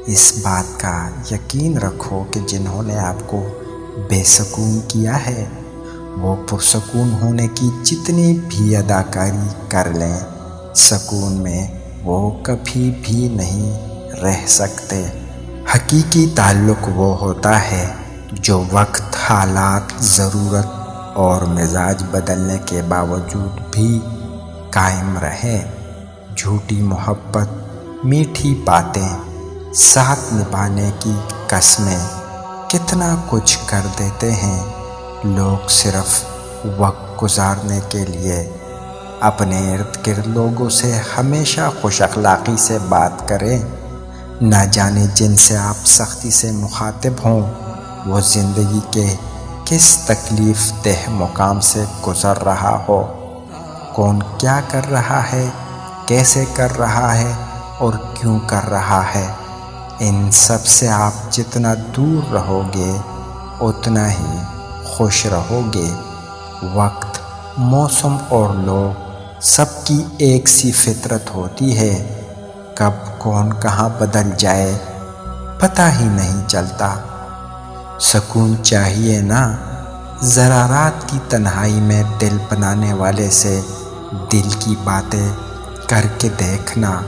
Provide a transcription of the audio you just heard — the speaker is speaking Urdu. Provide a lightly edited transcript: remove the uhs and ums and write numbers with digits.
اس بات کا یقین رکھو کہ جنہوں نے آپ کو بے سکون کیا ہے وہ پرسکون ہونے کی جتنی بھی اداکاری کر لیں، سکون میں وہ کبھی بھی نہیں رہ سکتے۔ حقیقی تعلق وہ ہوتا ہے جو وقت، حالات، ضرورت اور مزاج بدلنے کے باوجود بھی قائم رہے۔ جھوٹی محبت، میٹھی باتیں، ساتھ نبھانے کی قسمیں کتنا کچھ کر دیتے ہیں۔ لوگ صرف وقت گزارنے کے لیے اپنے ارد گرد لوگوں سے ہمیشہ خوش اخلاقی سے بات کریں، نہ جانے جن سے آپ سختی سے مخاطب ہوں وہ زندگی کے کس تکلیف دہ مقام سے گزر رہا ہو، کون کیا کر رہا ہے، کیسے کر رہا ہے اور کیوں کر رہا ہے۔ ان سب سے آپ جتنا دور رہو گے اتنا ہی خوش رہو گے۔ وقت، موسم اور لوگ سب کی ایک سی فطرت ہوتی ہے، کب کون کہاں بدل جائے پتہ ہی نہیں چلتا۔ سکون چاہیے نا، ذرا رات کی تنہائی میں دل بنانے والے سے دل کی باتیں کر کے دیکھنا۔